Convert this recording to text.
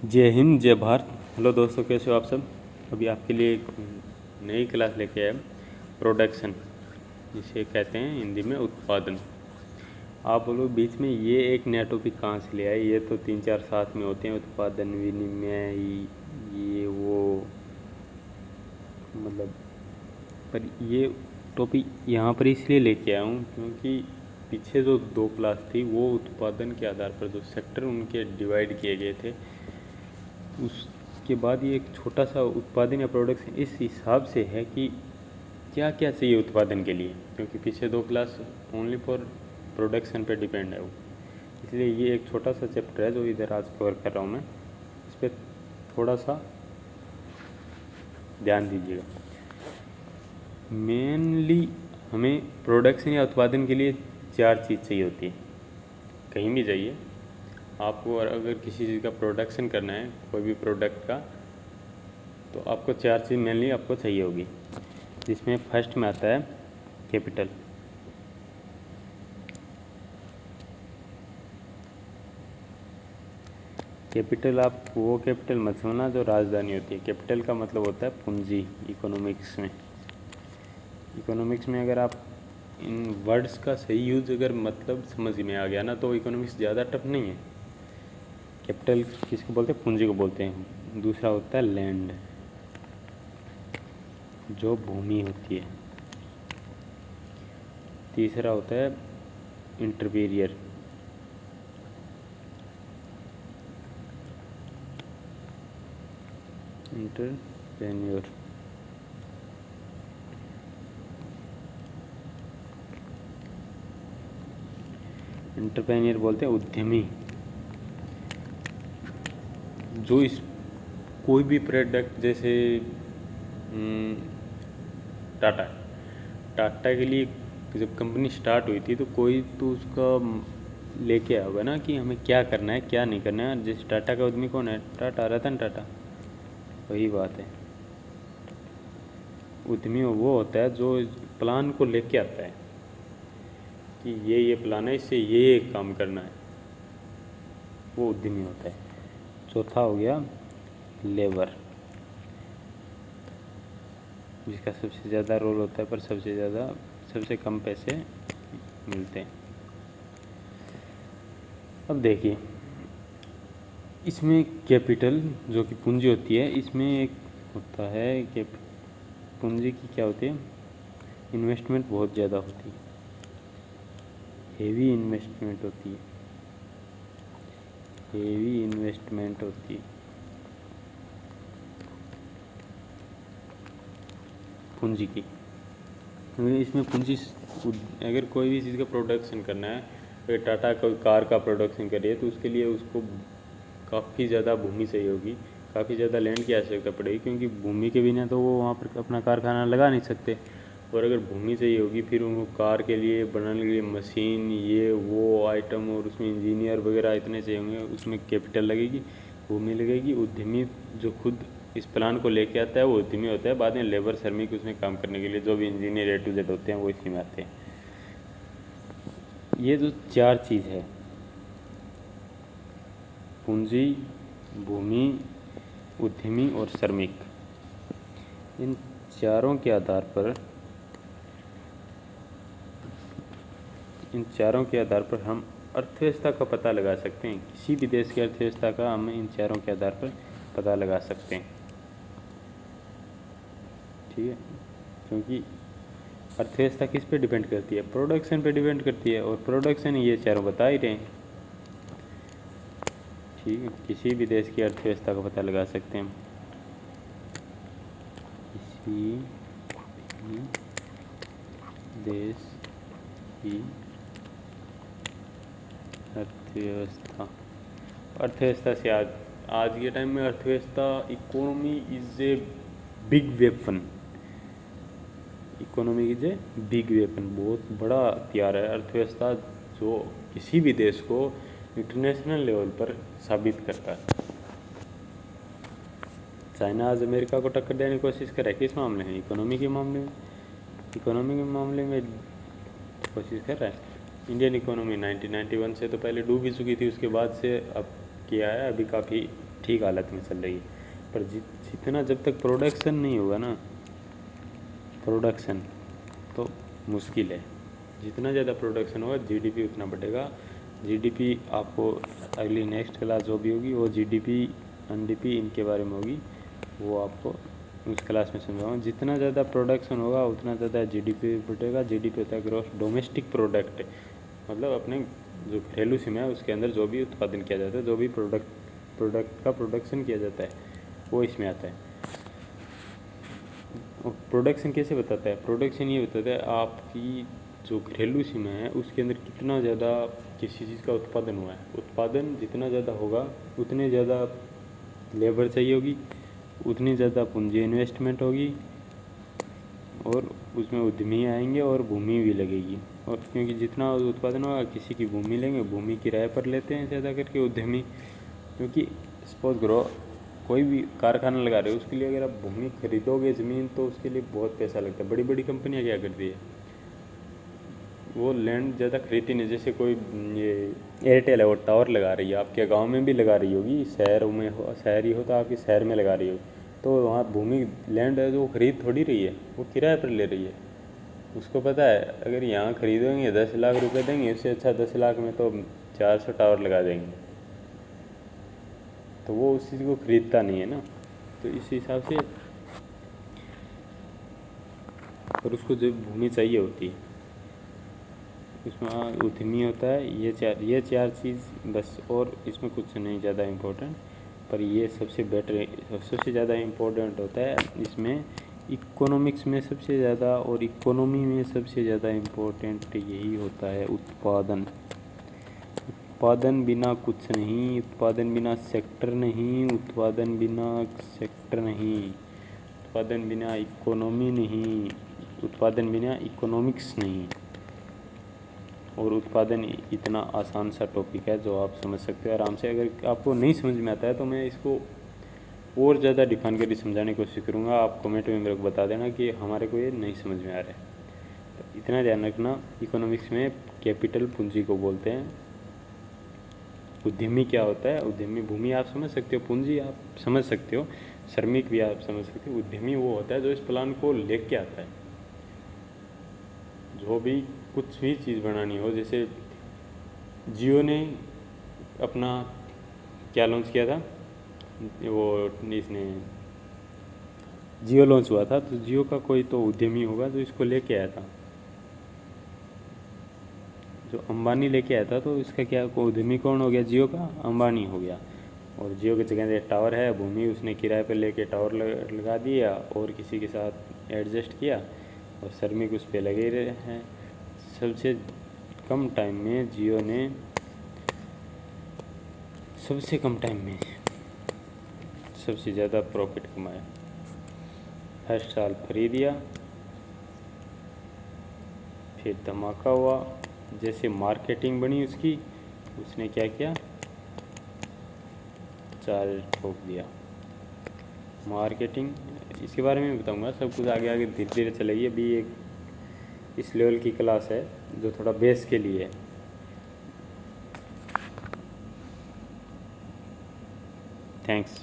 जय हिंद जय भारत। हेलो दोस्तों, कैसे हो आप सब। अभी आपके लिए एक नई क्लास लेके आए, प्रोडक्शन, जिसे कहते हैं हिंदी में उत्पादन। आप बोलो बीच में ये एक नया टॉपिक कहाँ से ले आए, ये तो 3-4 साथ में होते हैं, उत्पादन, विनिमय, ये वो, मतलब। पर ये टॉपिक यहाँ पर इसलिए लेके आया हूँ क्योंकि पीछे जो 2 क्लास थी वो उत्पादन के आधार पर जो सेक्टर उनके डिवाइड किए गए थे, उसके बाद ये एक छोटा सा उत्पादन या प्रोडक्शन इस हिसाब से है कि क्या क्या चाहिए उत्पादन के लिए, क्योंकि पीछे 2 क्लास ओनली फॉर प्रोडक्शन पे डिपेंड है वो। इसलिए ये एक छोटा सा चैप्टर है जो इधर आज कवर कर रहा हूँ मैं, इस पर थोड़ा सा ध्यान दीजिएगा। मेनली हमें प्रोडक्शन या उत्पादन के लिए 4 चीज़ चाहिए होती है। कहीं भी जाइए आपको, और अगर किसी चीज़ का प्रोडक्शन करना है, कोई भी प्रोडक्ट का, तो आपको 4 चीज़ मेनली आपको चाहिए होगी, जिसमें फर्स्ट में आता है कैपिटल। कैपिटल, आप वो कैपिटल मत समझना जो राजधानी होती है। कैपिटल का मतलब होता है पूंजी। इकोनॉमिक्स में अगर आप इन वर्ड्स का सही यूज़ अगर मतलब समझ में आ गया ना, तो इकोनॉमिक्स ज़्यादा टफ नहीं है। कैपिटल किसको बोलते हैं? पूंजी को बोलते हैं। दूसरा होता है लैंड, जो भूमि होती है। तीसरा होता है इंटरमीडिएट, इंटरप्रेन्योर। इंटरप्रेन्योर बोलते हैं उद्यमी, जो इस कोई भी प्रोडक्ट, जैसे टाटा के लिए जब कंपनी स्टार्ट हुई थी तो कोई तो उसका लेके आया होगा ना कि हमें क्या करना है क्या नहीं करना है। जैसे टाटा का उद्यमी कौन है? टाटा, रतन टाटा। वही बात है, उद्यमी वो होता है जो प्लान को लेके आता है कि ये प्लान है, इससे ये काम करना है, वो उद्यमी होता है। चौथा हो गया लेबर, जिसका सबसे ज़्यादा रोल होता है पर सबसे कम पैसे मिलते हैं। अब देखिए, इसमें कैपिटल जो कि पूंजी होती है, इसमें एक होता है कि पूंजी की क्या होती है, इन्वेस्टमेंट बहुत ज़्यादा होती है, हेवी इन्वेस्टमेंट होती है, पूंजी की। क्योंकि इसमें पूंजी, अगर कोई भी चीज़ का प्रोडक्शन करना है, अगर टाटा कोई कार का प्रोडक्शन करिए तो उसके लिए उसको काफ़ी ज़्यादा भूमि चाहिए होगी, काफ़ी ज़्यादा लैंड की आवश्यकता पड़ेगी, क्योंकि भूमि के बिना तो वो वहाँ पर अपना कारखाना लगा नहीं सकते। और अगर भूमि चाहिए होगी, फिर उनको कार के लिए बनाने के लिए मशीन, ये वो आइटम, और उसमें इंजीनियर वगैरह इतने चाहिए होंगे, उसमें कैपिटल लगेगी, भूमि लगेगी। उद्यमी जो खुद इस प्लान को लेके आता है वो उद्यमी होता है। बाद में लेबर श्रमिक उसमें काम करने के लिए जो भी इंजीनियर A to Z होते हैं वो इसी में आते हैं। ये जो 4 चीज़ है, पूंजी, भूमि, उद्यमी और श्रमिक, इन चारों के आधार पर हम अर्थव्यवस्था का पता लगा सकते हैं। किसी भी देश की अर्थव्यवस्था का हम इन चारों के आधार पर पता लगा सकते हैं, ठीक है। क्योंकि अर्थव्यवस्था किस पे डिपेंड करती है? प्रोडक्शन पे डिपेंड करती है, और प्रोडक्शन ये चारों बता ही रहे हैं, ठीक है। किसी भी देश की अर्थव्यवस्था का पता लगा सकते हैं हम, किसी भी देश की अर्थव्यवस्था से आज के टाइम में अर्थव्यवस्था, economy is a big weapon. बहुत बड़ा हथियार है अर्थव्यवस्था, जो किसी भी देश को इंटरनेशनल लेवल पर साबित करता है। चाइना आज अमेरिका को टक्कर देने की कोशिश कर रहा है, किस मामले में? इकोनॉमी के मामले में कोशिश कर रहा है। इंडियन इकोनॉमी 1991 से तो पहले डूब ही चुकी थी, उसके बाद से अब किया है, अभी काफ़ी ठीक हालत में चल रही है। पर जितना जब तक प्रोडक्शन नहीं होगा ना, प्रोडक्शन तो मुश्किल है। जितना ज़्यादा प्रोडक्शन होगा जीडीपी उतना बढ़ेगा। जीडीपी आपको अगली नेक्स्ट क्लास जो भी होगी वो जीडीपी एनडीपी इनके बारे में होगी, वो आपको उस क्लास में समझाऊंगा। जितना ज़्यादा प्रोडक्शन होगा उतना ज़्यादा जीडीपी बढ़ेगा। जीडीपी होता है ग्रॉस डोमेस्टिक प्रोडक्ट, मतलब अपने जो घरेलू सीमा है उसके अंदर जो भी उत्पादन किया जाता है, जो भी प्रोडक्ट का प्रोडक्शन किया जाता है वो इसमें आता है। और प्रोडक्शन कैसे बताता है? प्रोडक्शन ये बताता है आपकी जो घरेलू सीमा है उसके अंदर कितना ज़्यादा किसी चीज़ का उत्पादन हुआ है। उत्पादन जितना ज़्यादा होगा उतने ज़्यादा लेबर चाहिए होगी, उतनी ज़्यादा पूंजी इन्वेस्टमेंट होगी और उसमें उद्यमी आएंगे और भूमि भी लगेगी। और क्योंकि जितना उत्पादन होगा किसी की भूमि लेंगे, भूमि किराए पर लेते हैं ज़्यादा करके उद्यमी। क्योंकि सपोज करो कोई भी कारखाना लगा रहे हो, उसके लिए अगर आप भूमि खरीदोगे ज़मीन तो उसके लिए बहुत पैसा लगता है। बड़ी बड़ी कंपनियां क्या करती है, वो लैंड ज़्यादा खरीदती नहीं। जैसे कोई ये एयरटेल है, वो टावर लगा रही है, आपके गांव में भी लगा रही होगी, शहरों में हो, शहरी हो तो आपके शहर में लगा रही होगी, तो वहाँ भूमि लैंड है जो खरीद थोड़ी रही है, वो किराए पर ले रही है। उसको पता है अगर यहाँ खरीदेंगे 10 लाख रुपए देंगे, इससे अच्छा 10 लाख में तो 400 टावर लगा देंगे, तो वो उस चीज़ को खरीदता नहीं है ना। तो इस हिसाब से, और उसको जो भूमि चाहिए होती है उसमें उद्यमी होता है। ये चार चीज़ बस, और इसमें कुछ नहीं ज़्यादा इम्पोर्टेंट, पर ये सबसे बेटर, सबसे ज़्यादा इम्पोर्टेंट होता है इसमें। इकोनॉमिक्स में सबसे ज़्यादा और इकोनॉमी में सबसे ज़्यादा इम्पोर्टेंट यही होता है उत्पादन। उत्पादन बिना कुछ नहीं, उत्पादन बिना सेक्टर नहीं, उत्पादन बिना सेक्टर नहीं, उत्पादन बिना इकोनॉमी नहीं, उत्पादन बिना इकोनॉमिक्स नहीं। और उत्पादन इतना आसान सा टॉपिक है जो आप समझ सकते हो आराम से। अगर आपको नहीं समझ में आता है तो मैं इसको और ज़्यादा डिफाइन करके समझाने की कोशिश करूँगा। आप कमेंट में मेरे को बता देना कि हमारे को ये नहीं समझ में आ रहा है। तो इतना ध्यान रखना, इकोनॉमिक्स में कैपिटल पूंजी को बोलते हैं। उद्यमी क्या होता है? उद्यमी, भूमि आप समझ सकते हो, पूंजी आप समझ सकते हो, श्रमिक भी आप समझ सकते हो। उद्यमी वो होता है जो इस प्लान को लेके आता है, जो भी कुछ भी चीज़ बनानी हो। जैसे जियो ने अपना क्या लॉन्च किया था, वो इसने जियो लॉन्च हुआ था, तो जियो का कोई तो उद्यमी होगा जो इसको लेके आया था। जो अंबानी लेके आया था, तो इसका क्या उद्यमी कौन हो गया? जियो का अंबानी हो गया। और जियो की जगह से टावर है, भूमि उसने किराए पर लेके टावर लगा दिया और किसी के साथ एडजस्ट किया और श्रमिक उस पर लगे रहे हैं। सबसे कम टाइम में जियो ने, सबसे कम टाइम में सबसे ज़्यादा प्रॉफिट कमाया। हर साल फ्री दिया, फिर धमाका हुआ। जैसे मार्केटिंग बनी उसकी, उसने क्या किया, चार्ज ठोक दिया। मार्केटिंग, इसके बारे में बताऊंगा सब कुछ आगे आगे धीरे धीरे चलेगी। अभी एक इस लेवल की क्लास है जो थोड़ा बेस के लिए है। थैंक्स।